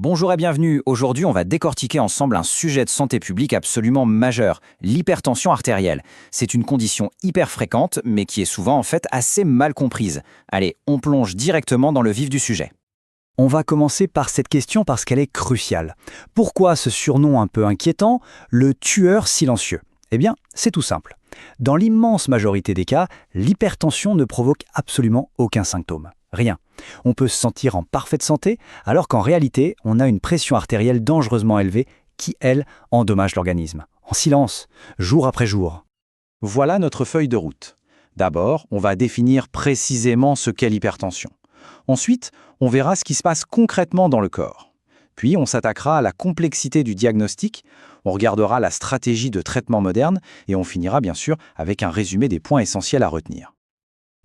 Bonjour et bienvenue. Aujourd'hui, on va décortiquer ensemble un sujet de santé publique absolument majeur, l'hypertension artérielle. C'est une condition hyper fréquente, mais qui est souvent en fait assez mal comprise. Allez, on plonge directement dans le vif du sujet. On va commencer par cette question parce qu'elle est cruciale. Pourquoi ce surnom un peu inquiétant, le tueur silencieux? Eh bien, c'est tout simple. Dans l'immense majorité des cas, l'hypertension ne provoque absolument aucun symptôme. Rien. On peut se sentir en parfaite santé, alors qu'en réalité, on a une pression artérielle dangereusement élevée qui, elle, endommage l'organisme. En silence, jour après jour. Voilà notre feuille de route. D'abord, on va définir précisément ce qu'est l'hypertension. Ensuite, on verra ce qui se passe concrètement dans le corps. Puis, on s'attaquera à la complexité du diagnostic, on regardera la stratégie de traitement moderne et on finira bien sûr avec un résumé des points essentiels à retenir.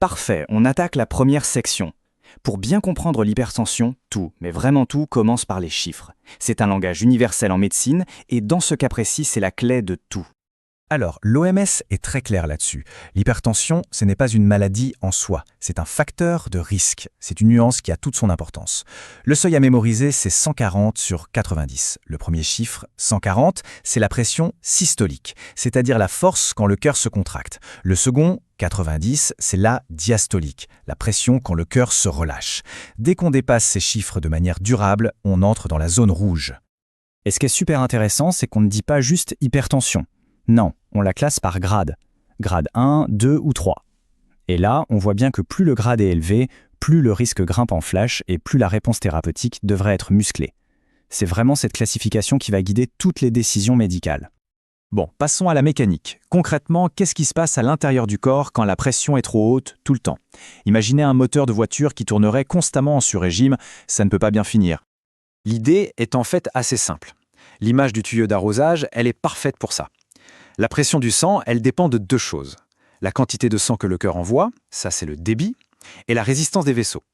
Parfait, on attaque la première section. Pour bien comprendre l'hypertension, tout, mais vraiment tout, commence par les chiffres. C'est un langage universel en médecine et dans ce cas précis, c'est la clé de tout. Alors, l'OMS est très claire là-dessus. L'hypertension, ce n'est pas une maladie en soi, c'est un facteur de risque. C'est une nuance qui a toute son importance. Le seuil à mémoriser, c'est 140/90. Le premier chiffre, 140, c'est la pression systolique, c'est-à-dire la force quand le cœur se contracte. Le second, 90, c'est la diastolique, la pression quand le cœur se relâche. Dès qu'on dépasse ces chiffres de manière durable, on entre dans la zone rouge. Et ce qui est super intéressant, c'est qu'on ne dit pas juste hypertension. Non, on la classe par grade. Grade 1, 2 ou 3. Et là, on voit bien que plus le grade est élevé, plus le risque grimpe en flash et plus la réponse thérapeutique devrait être musclée. C'est vraiment cette classification qui va guider toutes les décisions médicales. Bon, passons à la mécanique. Concrètement, qu'est-ce qui se passe à l'intérieur du corps quand la pression est trop haute tout le temps? Imaginez un moteur de voiture qui tournerait constamment en sur-régime, ça ne peut pas bien finir. L'idée est en fait assez simple. L'image du tuyau d'arrosage, elle est parfaite pour ça. La pression du sang, elle dépend de deux choses. La quantité de sang que le cœur envoie, ça c'est le débit, et la résistance des vaisseaux.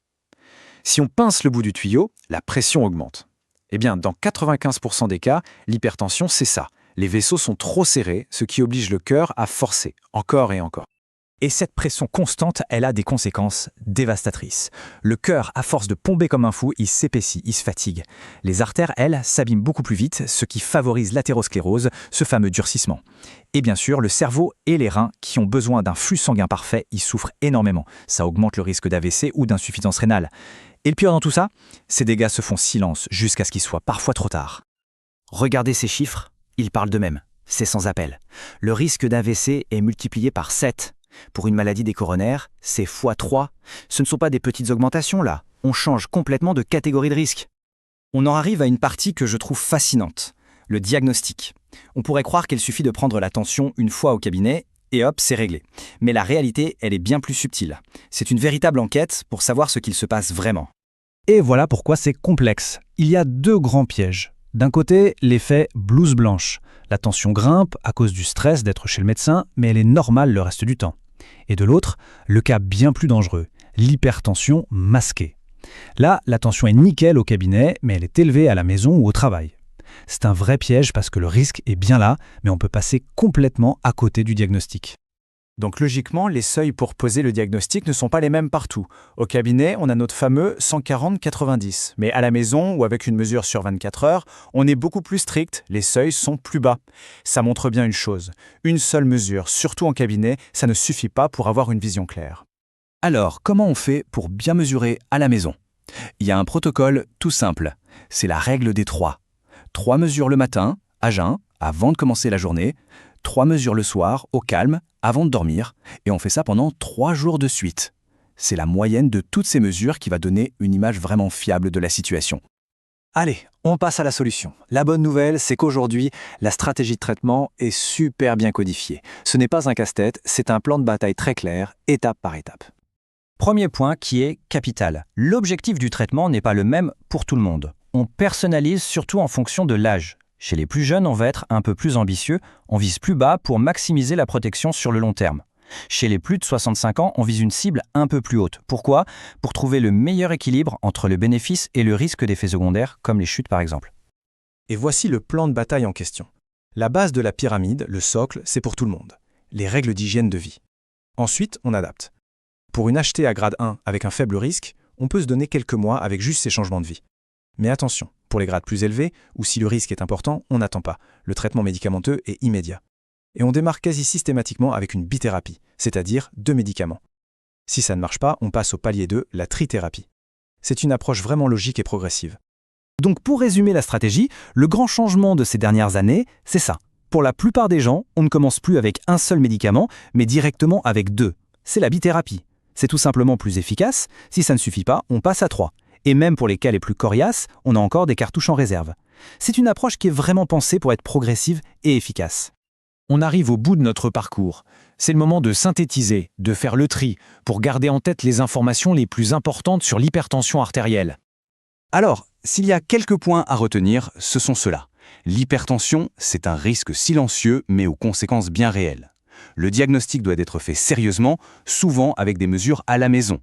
Si on pince le bout du tuyau, la pression augmente. Eh bien, dans 95% des cas, l'hypertension, c'est ça. Les vaisseaux sont trop serrés, ce qui oblige le cœur à forcer, encore et encore. Et cette pression constante, elle a des conséquences dévastatrices. Le cœur, à force de pomper comme un fou, il s'épaissit, il se fatigue. Les artères, elles, s'abîment beaucoup plus vite, ce qui favorise l'athérosclérose, ce fameux durcissement. Et bien sûr, le cerveau et les reins, qui ont besoin d'un flux sanguin parfait, ils souffrent énormément. Ça augmente le risque d'AVC ou d'insuffisance rénale. Et le pire dans tout ça, ces dégâts se font silence jusqu'à ce qu'il soit parfois trop tard. Regardez ces chiffres, ils parlent d'eux-mêmes. C'est sans appel. Le risque d'AVC est multiplié par 7. Pour une maladie des coronaires, c'est x3. Ce ne sont pas des petites augmentations là, on change complètement de catégorie de risque. On en arrive à une partie que je trouve fascinante, le diagnostic. On pourrait croire qu'il suffit de prendre la tension une fois au cabinet et hop, c'est réglé. Mais la réalité, elle est bien plus subtile. C'est une véritable enquête pour savoir ce qu'il se passe vraiment. Et voilà pourquoi c'est complexe. Il y a deux grands pièges. D'un côté, l'effet blouse blanche. La tension grimpe à cause du stress d'être chez le médecin, mais elle est normale le reste du temps. Et de l'autre, le cas bien plus dangereux, l'hypertension masquée. Là, la tension est nickel au cabinet, mais elle est élevée à la maison ou au travail. C'est un vrai piège parce que le risque est bien là, mais on peut passer complètement à côté du diagnostic. Donc logiquement, les seuils pour poser le diagnostic ne sont pas les mêmes partout. Au cabinet, on a notre fameux 140/90. Mais à la maison ou avec une mesure sur 24 heures, on est beaucoup plus strict, les seuils sont plus bas. Ça montre bien une chose. Une seule mesure, surtout en cabinet, ça ne suffit pas pour avoir une vision claire. Alors, comment on fait pour bien mesurer à la maison? Il y a un protocole tout simple. C'est la règle des 3. 3 mesures le matin, à jeun, avant de commencer la journée. 3 mesures le soir, au calme, avant de dormir. Et on fait ça pendant 3 jours de suite. C'est la moyenne de toutes ces mesures qui va donner une image vraiment fiable de la situation. Allez, on passe à la solution. La bonne nouvelle, c'est qu'aujourd'hui, la stratégie de traitement est super bien codifiée. Ce n'est pas un casse-tête, c'est un plan de bataille très clair, étape par étape. Premier point qui est capital. L'objectif du traitement n'est pas le même pour tout le monde. On personnalise surtout en fonction de l'âge. Chez les plus jeunes, on va être un peu plus ambitieux, on vise plus bas pour maximiser la protection sur le long terme. Chez les plus de 65 ans, on vise une cible un peu plus haute. Pourquoi? Pour trouver le meilleur équilibre entre le bénéfice et le risque d'effets secondaires, comme les chutes par exemple. Et voici le plan de bataille en question. La base de la pyramide, le socle, c'est pour tout le monde. Les règles d'hygiène de vie. Ensuite, on adapte. Pour une HT à grade 1 avec un faible risque, on peut se donner quelques mois avec juste ces changements de vie. Mais attention, Pour les grades plus élevés, ou si le risque est important, on n'attend pas. Le traitement médicamenteux est immédiat. Et on démarre quasi systématiquement avec une bithérapie, c'est-à-dire 2 médicaments. Si ça ne marche pas, on passe au palier 2, la trithérapie. C'est une approche vraiment logique et progressive. Donc pour résumer la stratégie, le grand changement de ces dernières années, c'est ça. Pour la plupart des gens, on ne commence plus avec un seul médicament, mais directement avec 2. C'est la bithérapie. C'est tout simplement plus efficace. Si ça ne suffit pas, on passe à 3. Et même pour les cas les plus coriaces, on a encore des cartouches en réserve. C'est une approche qui est vraiment pensée pour être progressive et efficace. On arrive au bout de notre parcours. C'est le moment de synthétiser, de faire le tri, pour garder en tête les informations les plus importantes sur l'hypertension artérielle. Alors, s'il y a quelques points à retenir, ce sont ceux-là. L'hypertension, c'est un risque silencieux mais aux conséquences bien réelles. Le diagnostic doit être fait sérieusement, souvent avec des mesures à la maison.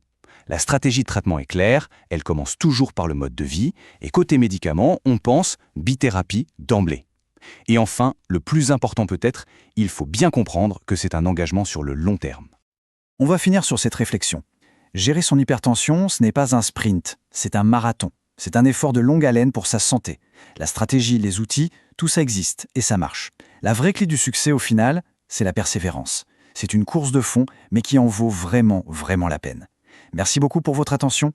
La stratégie de traitement est claire, elle commence toujours par le mode de vie, et côté médicaments, on pense bithérapie d'emblée. Et enfin, le plus important peut-être, il faut bien comprendre que c'est un engagement sur le long terme. On va finir sur cette réflexion. Gérer son hypertension, ce n'est pas un sprint, c'est un marathon. C'est un effort de longue haleine pour sa santé. La stratégie, les outils, tout ça existe et ça marche. La vraie clé du succès au final, c'est la persévérance. C'est une course de fond, mais qui en vaut vraiment, vraiment la peine. Merci beaucoup pour votre attention.